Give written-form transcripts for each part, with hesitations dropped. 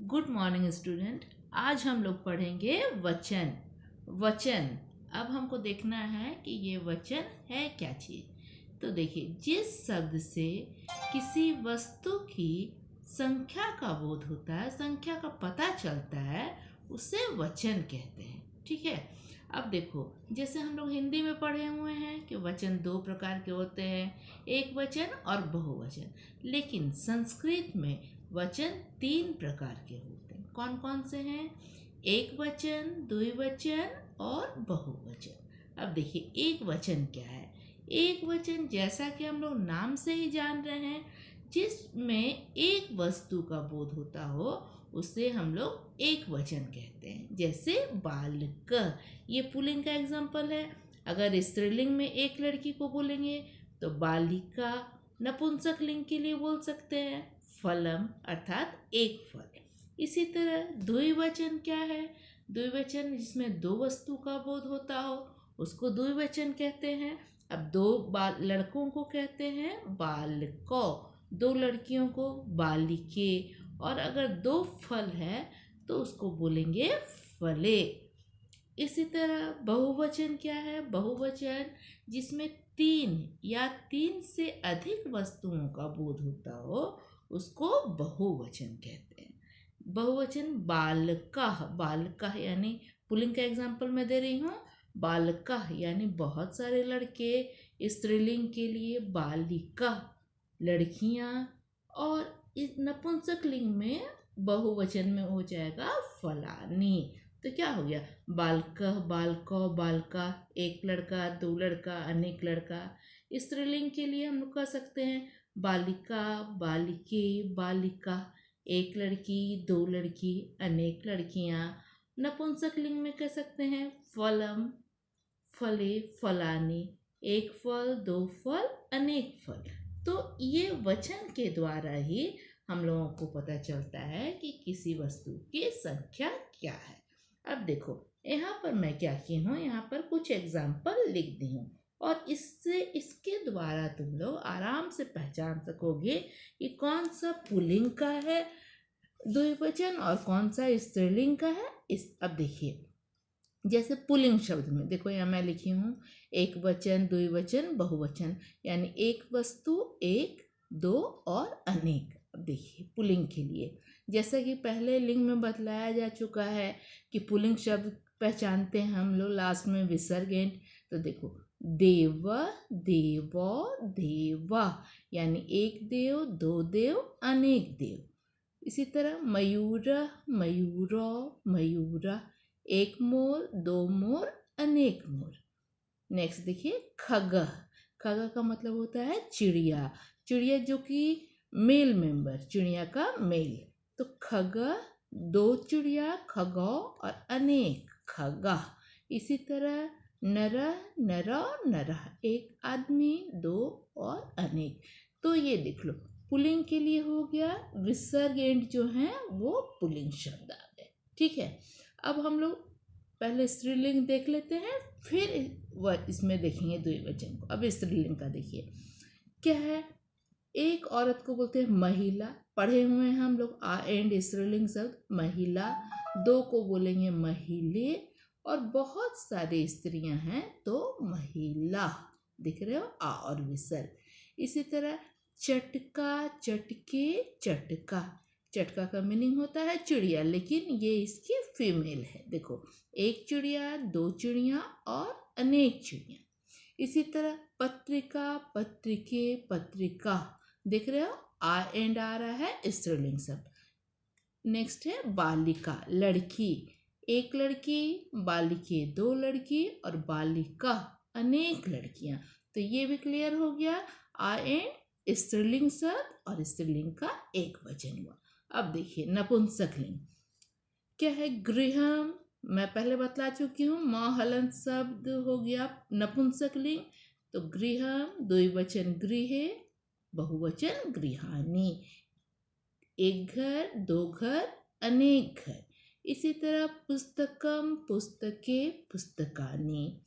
Good morning student. आज हम लोग पढ़ेंगे वचन। वचन अब हमको देखना है कि ये वचन है क्या चीज़। तो देखिए, जिस शब्द से किसी वस्तु की संख्या का बोध होता है, संख्या का पता चलता है, उसे वचन कहते हैं। ठीक है। अब देखो, जैसे हम लोग हिंदी में पढ़े हुए हैं कि वचन दो प्रकार के होते हैं, एक वचन और बहुवचन। लेकिन संस्कृत में वचन तीन प्रकार के होते हैं। कौन कौन से हैं? एक वचन, द्विवचन और बहुवचन। अब देखिए, एक वचन क्या है। एक वचन, जैसा कि हम लोग नाम से ही जान रहे हैं, जिसमें एक वस्तु का बोध होता हो, उसे हम लोग एक वचन कहते हैं। जैसे बालक, ये पुल्लिंग का एग्जाम्पल है। अगर स्त्रीलिंग में एक लड़की को बोलेंगे तो बालिका। नपुंसक लिंग के लिए बोल सकते हैं फलम, अर्थात एक फल। इसी तरह द्विवचन क्या है? द्विवचन जिसमें दो वस्तु का बोध होता हो, उसको द्विवचन कहते हैं। अब दो लड़कों को कहते हैं बालको, दो लड़कियों को बालिके, और अगर दो फल है तो उसको बोलेंगे फले। इसी तरह बहुवचन क्या है? बहुवचन जिसमें तीन या तीन से अधिक वस्तुओं का बोध होता हो, उसको बहुवचन कहते हैं। बहुवचन बालकः, बालकः यानी पुल्लिंग का एग्जाम्पल मैं दे रही हूँ। बालकः यानी बहुत सारे लड़के, स्त्रीलिंग के लिए बालिका, लड़कियाँ। और इस नपुंसक लिंग में बहुवचन में हो जाएगा फलानी। तो क्या हो गया? बालकः, बालको, बालका, एक लड़का, दो लड़का, अनेक लड़का। स्त्रीलिंग के लिए हम लोग कह सकते हैं बालिका, बालिके, बालिका, एक लड़की, दो लड़की, अनेक लड़कियां। नपुंसक लिंग में कह सकते हैं फलम, फले, फलानी, एक फल, दो फल, अनेक फल। तो ये वचन के द्वारा ही हम लोगों को पता चलता है कि किसी वस्तु की संख्या क्या है। अब देखो, यहाँ पर मैं क्या की हूँ, यहाँ पर कुछ एग्जाम्पल लिख दी हूँ, और इसके द्वारा तुम लोग आराम से पहचान सकोगे कि कौन सा पुल्लिंग का है द्विवचन और कौन सा स्त्रीलिंग का है। अब देखिए, जैसे पुल्लिंग शब्द में देखो, यहाँ मैं लिखी हूँ एक वचन, द्विवचन, बहुवचन, यानी एक वस्तु, एक, दो और अनेक। अब देखिए पुल्लिंग के लिए, जैसा कि पहले लिंग में बतलाया जा चुका है कि पुल्लिंग शब्द पहचानते हैं हम लोग लास्ट में विसर्ग एंड। तो देखो, देव, देवो, देवा, यानी एक देव, दो देव, अनेक देव। इसी तरह मयूर, मयूरो, मयूरा, एक मोर, दो मोर, अनेक मोर। नेक्स्ट देखिए खग, खग का मतलब होता है चिड़िया, चिड़िया जो कि मेल मेंबर, चिड़िया का मेल। तो खग, दो चिड़िया, खगो, और अनेक, खगा। इसी तरह नर, नर, नर, एक आदमी, दो और अनेक। तो ये देख लो, पुल्लिंग के लिए हो गया, विसर्ग एंड जो है वो पुल्लिंग शब्द आ गए। ठीक है। अब हम लोग पहले स्त्रीलिंग देख लेते हैं, फिर वह इसमें देखेंगे द्विवचन को। अब स्त्रीलिंग का देखिए क्या है। एक औरत को बोलते हैं महिला, पढ़े हुए हैं हम लोग आ एंड स्त्रीलिंग शब्द महिला। दो को बोलेंगे महिले, और बहुत सारी स्त्रियां हैं तो महिला। दिख रहे हो, आ और विसर्ग। इसी तरह चटका, चटके, चटका, चटका का मीनिंग होता है चिड़िया, लेकिन ये इसकी फीमेल है। देखो, एक चिड़िया, दो चिड़िया और अनेक चिड़िया। इसी तरह पत्रिका, पत्रिके, पत्रिका, देख रहे हो, आ एंड आ रहा है स्त्रीलिंग शब्द। नेक्स्ट है बालिका, लड़की, एक लड़की, बालिके दो लड़की, और बालिका अनेक लड़कियां। तो ये भी क्लियर हो गया, आ एंड स्त्रीलिंग शब्द और स्त्रीलिंग का एक वचन हुआ। अब देखिए नपुंसक लिंग क्या है। गृहम, मैं पहले बतला चुकी हूँ, म हलंत शब्द हो गया नपुंसक लिंग। तो गृहम, द्विवचन गृहे, बहुवचन गृहानी, एक घर, दो घर, अनेक घर। इसी तरह पुस्तकम, पुस्तके, पुस्तकानी,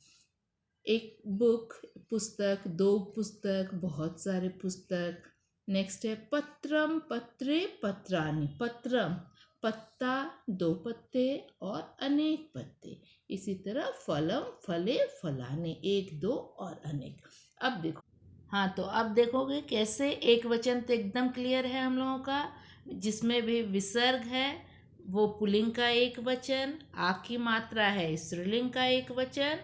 एक बुक, पुस्तक, दो पुस्तक, बहुत सारे पुस्तक। नेक्स्ट है पत्रम, पत्रे, पत्रानी, पत्रम, पत्ता, दो पत्ते और अनेक पत्ते। इसी तरह फलम, फले, फलाने, एक, दो और अनेक। अब देखो, हाँ तो अब देखोगे कैसे एक वचन तो एकदम क्लियर है हम लोगों का, जिसमें भी विसर्ग है वो पुल्लिंग का एक वचन, आ की मात्रा है स्त्रीलिंग का एक वचन,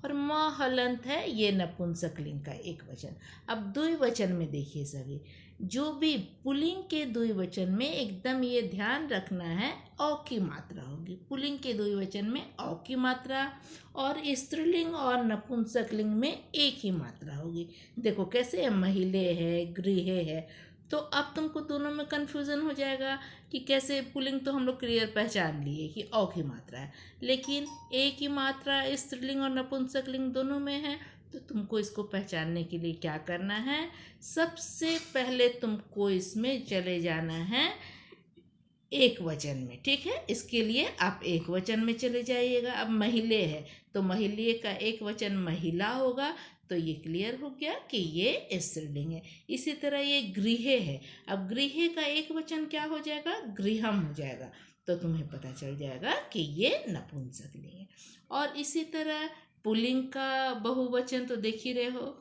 और म हलंत है ये नपुंसकलिंग का एक वचन। अब द्विवचन में देखिए सभी, जो भी पुल्लिंग के द्विवचन में एकदम ये ध्यान रखना है औ की मात्रा होगी। पुल्लिंग के द्विवचन में औ की मात्रा, और स्त्रीलिंग और नपुंसकलिंग में एक ही मात्रा होगी। देखो कैसे, महिले है, गृह है, तो अब तुमको दोनों में कन्फ्यूज़न हो जाएगा कि कैसे। पुल्लिंग तो हम लोग क्लियर पहचान लिए कि औ की मात्रा है, लेकिन एक ही मात्रा स्त्रीलिंग और नपुंसकलिंग दोनों में है। तो तुमको इसको पहचानने के लिए क्या करना है, सबसे पहले तुमको इसमें चले जाना है एक वचन में, ठीक है। इसके लिए आप एक वचन में चले जाइएगा। अब महिले है तो महिले का एक वचन महिला होगा, तो ये क्लियर हो गया कि ये स्त्रीलिंग है। इसी तरह ये गृह है, अब गृह का एक वचन क्या हो जाएगा, गृहम हो जाएगा, तो तुम्हें पता चल जाएगा कि ये नपुंसकलिंग है। और इसी तरह पुल्लिंग का बहुवचन तो देख ही रहे हो,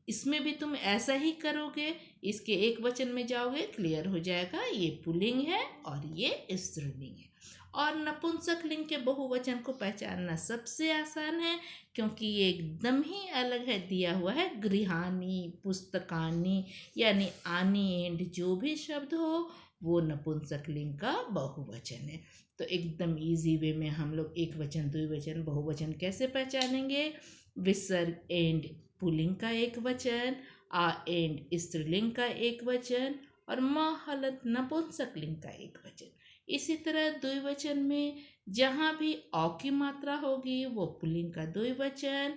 इसमें भी तुम ऐसा ही करोगे, इसके एक वचन में जाओगे, क्लियर हो जाएगा ये पुल्लिंग है और ये स्त्रीलिंग है। और नपुंसकलिंग के बहुवचन को पहचानना सबसे आसान है, क्योंकि ये एकदम ही अलग है, दिया हुआ है गृहानी, पुस्तकानी, यानी आनी एंड जो भी शब्द हो वो नपुंसकलिंग का बहुवचन है। तो एकदम इजी वे में हम लोग एक वचन, द्विवचन, बहुवचन कैसे पहचानेंगे। विसर्ग एंड पुल्लिंग का एक वचन, आ एंड स्त्रीलिंग का एक वचन, और म हलंत नपुंसकलिंग का एक वचन। इसी तरह द्विवचन में जहाँ भी औ की मात्रा होगी वो पुल्लिंग का द्विवचन,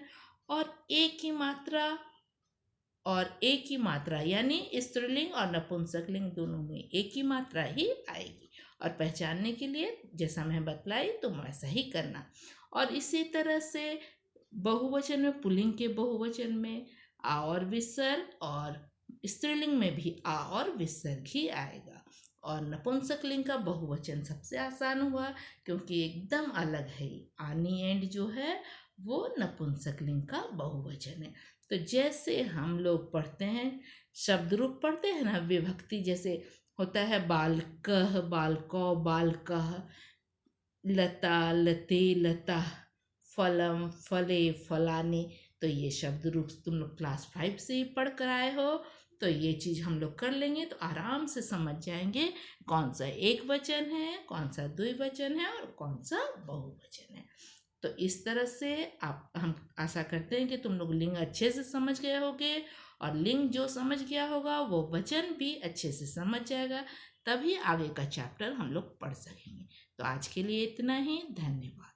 और एक ही मात्रा यानी स्त्रीलिंग और नपुंसकलिंग दोनों में एक ही मात्रा ही आएगी। और पहचानने के लिए जैसा मैं बतलाई तुम वैसा ही करना। और इसी तरह से बहुवचन में, पुल्लिंग के बहुवचन में आ और विसर्ग, और स्त्रीलिंग में भी आ और विसर्ग ही आएगा। और नपुंसकलिंग का बहुवचन सबसे आसान हुआ, क्योंकि एकदम अलग है, आनी एंड जो है वो नपुंसकलिंग का बहुवचन है। तो जैसे हम लोग पढ़ते हैं, शब्द रूप पढ़ते हैं ना, विभक्ति जैसे होता है बालकः, बालकौ, बालकः, लता, लते, लता, फलम, फले, फलाने, तो ये शब्द रूप तुम लोग क्लास 5 से ही पढ़ कर आए हो। तो ये चीज़ हम लोग कर लेंगे तो आराम से समझ जाएंगे कौन सा एक वचन है, कौन सा द्विवचन है और कौन सा बहुवचन है। तो इस तरह से हम आशा करते हैं कि तुम लोग लिंग अच्छे से समझ गए होगे, और लिंग जो समझ गया होगा वो वचन भी अच्छे से समझ जाएगा, तभी आगे का चैप्टर हम लोग पढ़ सकेंगे। तो आज के लिए इतना ही, धन्यवाद।